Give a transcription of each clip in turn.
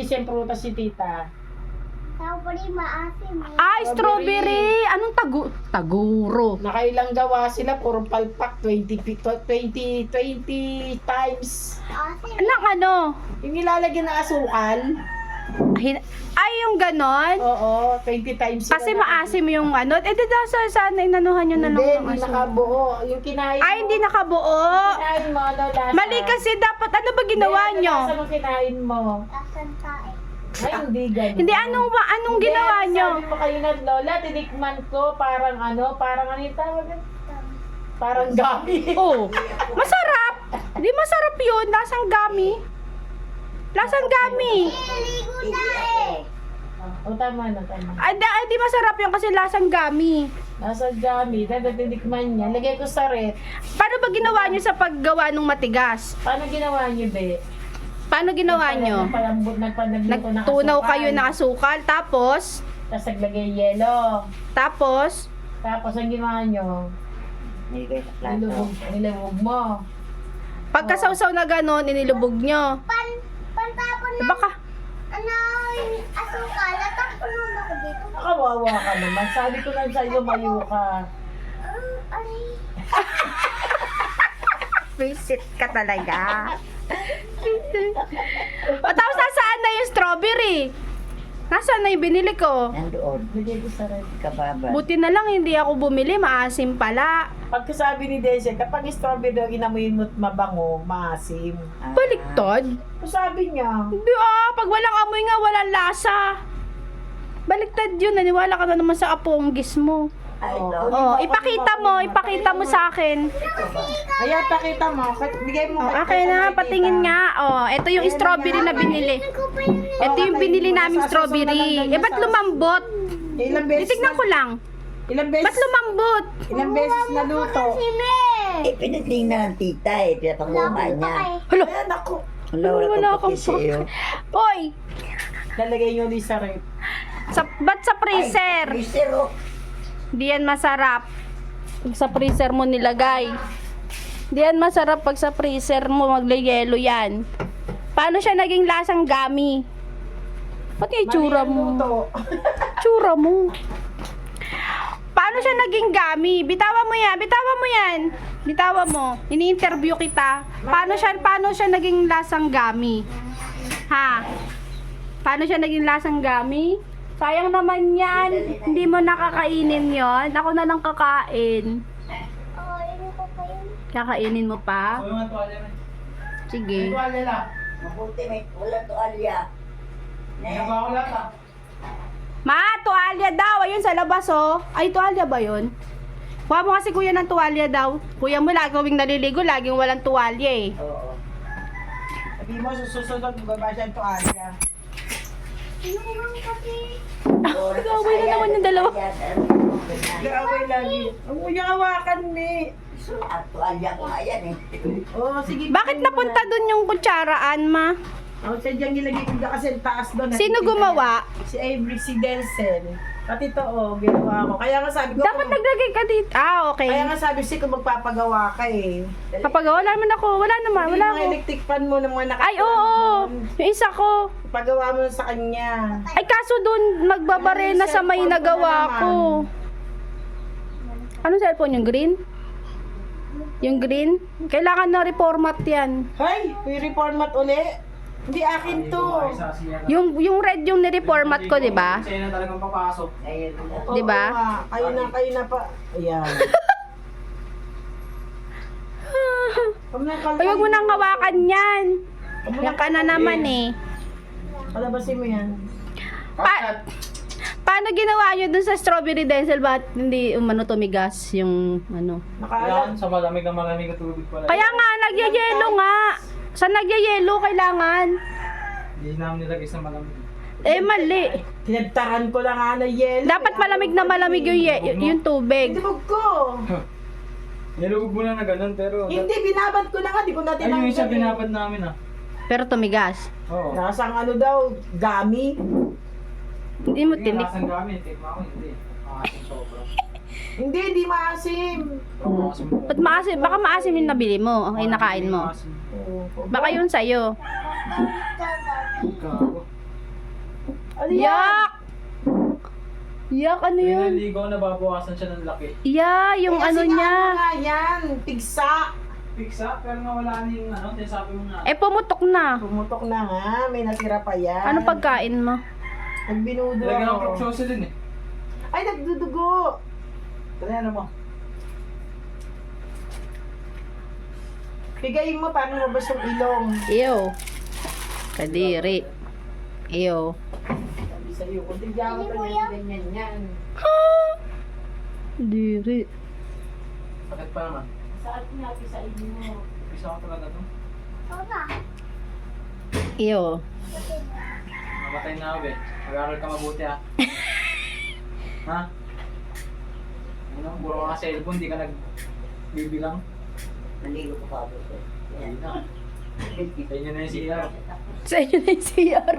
matamis yung prutas si tita. Strawberry maasim. Ay, strawberry. Anong taguro? Nakailang gawa sila, puro palpak, 20 times. Asim. Anong ano? Yung nilalagyan ng asukal, Ay, yung ganon? oo, 20 times. sila Kasi na- maasim yung ano. Eh, di sana inanuhan nyo na lang Hindi, ng hindi aso. nakabuo. Yung kinain Ay, hindi nakabuo. Kinain mo, ano, lasa? Mali kasi dapat, ano ba ginawa Hindi, nyo? ano lasa nung kinain mo? Lasang tae. Ay, hindi ganun. Hindi, anong Hindi, ginawa nyo? Sabi mo kayo na, Lola, tinikman ko, parang yung tawag? Parang gami. Oh, masarap. Di masarap yun. Lasang gami. Lasang gami. Ligo na eh. O, tama na, tama. Ay, di masarap yun kasi lasang gami. Nasa gami, tinikman niya. Lagay ko sa ref. Paano ba ginawa nyo sa paggawa ng matigas? Paano ginawa niyo, be? Paano ginawa nyo? Nagpalambot ng Nagtunaw asukal. kayo ng asukal, tapos, Tapos naglagay yelo. tapos, Tapos ang ginawa niyo, nilubog mo. pagkasawsaw na gano'n, inilubog nyo. Pantapon Eh, na. baka, Ano yung asukal. Natapon mo ba ko dito? Nakawawa ka naman. Sabi ko lang sa'yo, mayo ka. Ay. visit ka talaga. O, tapos nasaan na yung strawberry? Nasaan na yung binili ko? Nandoon. Lagay ko sa ref. Kababa. Buti na lang hindi ako bumili, maasim pala. Pagkasabi ni Desi, kapag strawberry daw inamoyin mo't mabango, maasim. Baliktad? So sabi niya, Hindi pag walang amoy nga, walang lasa. Baliktad yun, naniwala ka na naman sa aponggis mo. Ay, Oo. no. Oh, ipakita mo sa akin. kaya pakita mo, bigay mo. Oh, okay na, patingin nga. Oh, ito yung strawberry na binili. Ito yung binili namin strawberry. Eh, ba't lumambot? Ilang beses Titignan ko lang. Ilang beses, Ba't lumambot? ilang beses naluto. Eh, pinatingnan ng tita eh. Pinapanguha niya. Hala, Ayan ako. Wala, wala kang paki sa iyo. Oy, Lalagay nyo ulit sa ref. ba't sa freezer? Freezer, oh. Di yan masarap. Pag sa freezer mo nilagay. Di yan masarap pag sa freezer mo maglay-yelo yan. Paano siya naging lasang gami? Pati yung tsura mo. Maluto. Tsura mo. Paano siya naging gami? Bitawan mo yan. Bitawan mo yan. Bitawan mo. Ini-interview kita. Paano siya naging lasang gami? Ha? Paano siya naging lasang gami? Sayang naman yan. Hindi mo nakakainin yon. Ako na lang kakain. Oh, yun ko pa yun. Kakainin mo pa? Sige. Mabuti may wala to alya. Ma, tuwalya daw. Ayun sa labas, oh. Ay, tuwalya ba yun? Kuha mo kasi kuya ng tuwalya daw. Kuya mo lagawing naliligo, laging walang tuwalya eh. Oo. Sabi mo, susunod, baba siya ang toalya. Nag-away na naman yung dalawa. Nag-away lagi. Ang unyang hawakan, ni. At alya ko nga yan eh. Oh, sige. Bakit napunta dun yung kutsaraan, ma? Oh, sadyang ilagay ko dyan kasi ang taas doon. Sino gumawa? Si Avery, si Denzel. Pati to, oh, ginawa ko. Kaya nga sabi ko, Dapat naglagay ka dito. Ah, okay. kaya nga sabi ko magpapagawa ka eh. Kapag wala naman ako. Wala naman. Hindi Wala mga ako. electric fan mo ng mga Ay, oo. Yung isa ko. Pagawa mo sa kanya. Ay, kaso dun, magbabarena sa may nagawa ko. Anong cellphone? Yung green? Yung green? Kailangan na reformat yan. Hay, may reformat uli. Hindi akin to. Yung red yung ni-reformat ko, di ba? Sa'yo na talagang papasok. Ayun. Di ba? Oo nga. Kayo na pa. Ayan. Ay, huwag mo nang hawakan yan. Yan ka na naman eh. Palabasin mo yan. Paano ginawa nyo dun sa strawberry Denzel? Ba't hindi umano tumigas yung ano? Nakaalam. Yan, sa malamig na tubig pala. Kaya nga, nagyayelo nga. Sa nagyayelo, kailangan. Hindi namin nilagay sa malamig. Eh, mali. Tinagtaran ko lang nga na yelo. Dapat malamig na malamig yung tubig. Tinubog ko. Nilugog mo na na ganun, pero... Hindi, binabad ko na nga. Di ko na Ay, yung isa tinanggal. binabad namin ah. Pero tumigas. Oo. Nasang ano daw, gami. Hindi mo Hindi, tinik. nasang gamit. Tikma ko, hindi. Maasim sobra. Hindi maasim. Oo, maasim. Ba't maasim? Baka maasim yung nabili mo, ang nakain mo. Maasim. Oo. Baka yun sa'yo. Gago. Ano yan? Yak! Yak, ano Yung yun? naligo, nababawasan siya ng laki. Yeah, yung Eh, kasi ano nga, niya. ano nga yan? Pigsa. Pigsa, pero nga wala na yung ano, sinasabi mo na. Eh, pumutok na. Pumutok na nga. May natira pa yan. Ano pagkain mo? Nagbinudo Nilagyan ng ako. proxosilin eh. Ay, nagdudugo. Kaya ano mo? Pigayin mo paano mabas yung ilong. Ew. Kadiri. Ew. Sabi sa'yo, kung tigyawa pa niya, ganyan yan. Diri. Sakit pa naman. Saan nga, pisain mo. Pisa ka talaga to. Papa. Ew. Mamatay na ako eh. Mag-aaral ka mabuti ha. Ha? Ano? Puro ka cellphone, di ka nagbibilang. Naligo ko pa ako. Hindi na. Sa inyo na yung CR. Sa inyo na yung CR.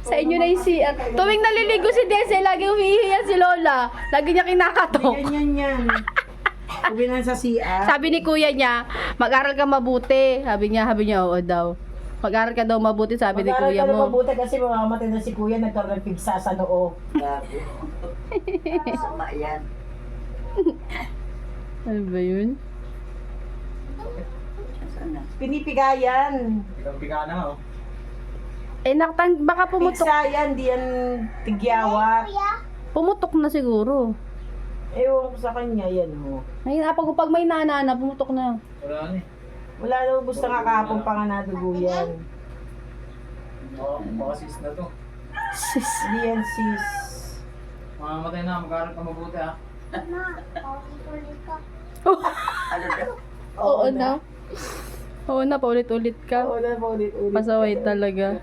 Sa inyo na yung CR. Tuwing naliligo si Desi, lagi umihiya si Lola. Lagi niya kinakatok. Ganyan yan. Uwi na sa CR. Sabi ni kuya niya, mag-aral ka mabuti. Sabi niya, oo daw. Mag-aral ka daw mabuti, sabi ni Mag-aaral kuya ka na mo. mabuti kasi mamamatay na si kuya, nagkaroon ng pigsa sa noo. Gago. Sama yan. Ano ba yun? Saan na? Pinipigayan. Pigang-piga na nga oh. Eh, baka pumutok. Pigsa yan, di yan tigyawat. Pumutok na siguro. Ewan ko sa kanya, yan mo. Ngayon, pag may nanana, pumutok na. Wala na eh. Wala daw gusto nga kahapon pa nga nadugo yan. Baka sis na to. Sis. Di yan sis. Mamamatay na, mag-aaral ka mabuti ha. Ma, paulit ka. Ano daw? Oo na. Oo na, paulit-ulit ka. Oo na, paulit-ulit. Pasaway talaga.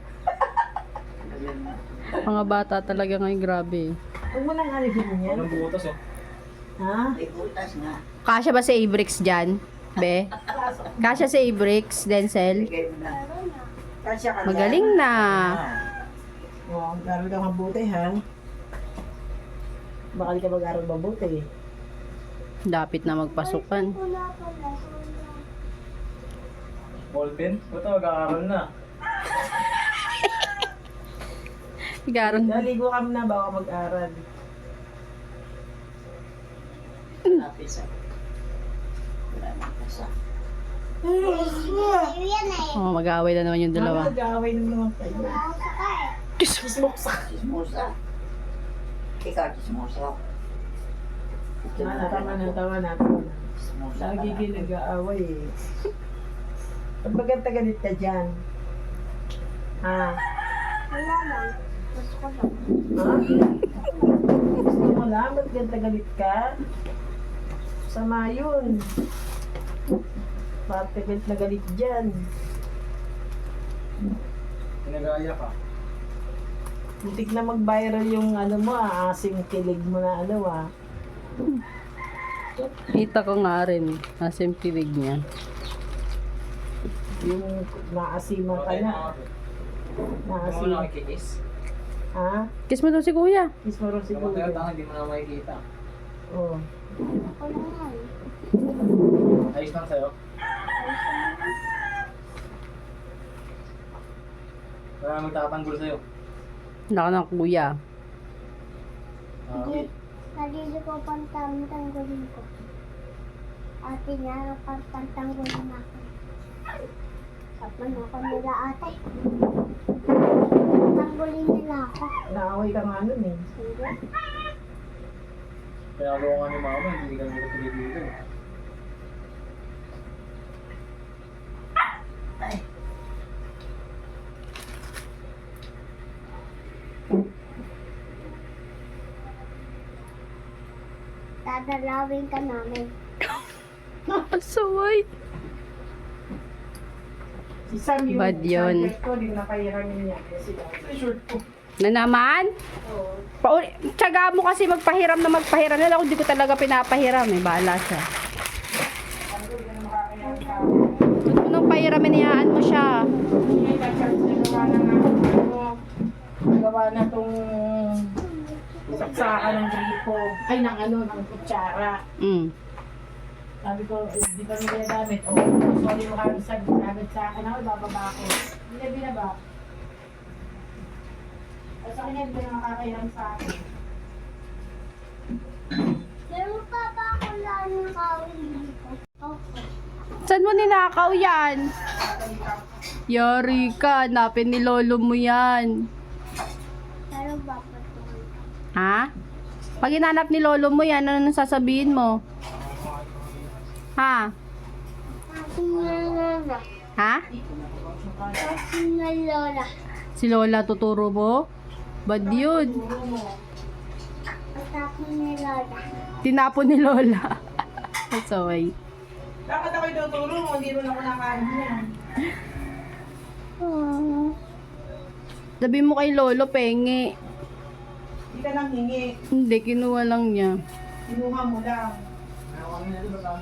Mga bata talaga ngayon, grabe. Huwag mo nang alipin yan. Walang butas oh. Ha? May butas nga. Kasya ba si Abrix dyan? Be? Kasya si Abrix, Denzel? Bigay mo na. Kasya ka na. Magaling na. Oo, mag-aral ka mabuti ha. Baka di ka mag-aral mabuti. Dapit na magpasukan. Wala pala. Ballpen? Ba't mag-aaral na? Garon. Naligo ka na bago mag-aral. Napisa. Wala nang kasa. Yan eh. Oh, mag-aaway na naman yung dalawa. Nag-aaway na naman tayo. Nasa ka eh. Kismoksa. Chismosa. Ikaw, chismosa. Tama na. Chismosa. Lagi kayo nag-aaway eh. Pag maganda-ganit ka dyan. Ha? Wala lang. Gusto ko lang. Ha? Gusto mo lang? Ba't ganda-galit ka? Sama yun. Bakit galit na galit dyan? Pinagaya ka. Muntik na mag-viral yung ano mo asim kilig mo na ano Kita ko nga rin. Nasa yung pilig niya. Yung naasiman ka Mamatay na. na ako. Ano mo Naasiman. nakikikis? Ha? Kiss mo daw si kuya. Kiss mo rin si Namatay Kuya. at ang hindi mo na makikita. Oo. Ako naman. Ayos lang sa'yo. Wala magtatanggol sa'yo. Naka ng kuya. Okay. Nalili ko pantang-tanggulin ko. Ate niya, pantang-tanggulin ako. Tapos ako nila ate. Tanggulin nila ako. Naaway ka nga nun eh. Hindi. Pinagawa nga ni mama, hindi ka nila dito. Dadalawin ka namin. Pasaway. Si Sam yung Bad yun. subject ko, di ko napahiramin niya. Kasi short ko. Na naman? Tsaga mo kasi magpahiram na magpahiram. Alam ko, hindi ko talaga pinapahiram. Eh, bahala siya. Huwag mo nang pahiramin, iyaan mo siya. Gawa na tong saksakan ng gripo. Ay, ng ano, ng kutsara. Mm. Sabi ko, di pa nila gamit. Oh, sorry mo kami sa gamit sa akin. Ako, bababa ko. Hindi na binaba. kanya, hindi ka na makakairam sa akin. Meron pa ba ako lang ng kawin dito? Okay. Saan mo ninakaw yan? Yari ka, hanapin ni lolo mo yan. Meron ba pa ito? Ha? Pag hinanap ni lolo mo yan, ano nang sasabihin mo? Ha? Akin na lola. Ha? Akin na lola. Si lola tuturo mo? Bad yun. At akin na lola. Tinapon ni lola. Sorry. Dapat ako'y tuturo mo, hindi rin ako nakain yan. Sabi mo kay lolo, pengi. Hindi ka nang hingi. Hindi, kinuha lang niya. Kinuha mo lang. Ayaw kami na rin ba?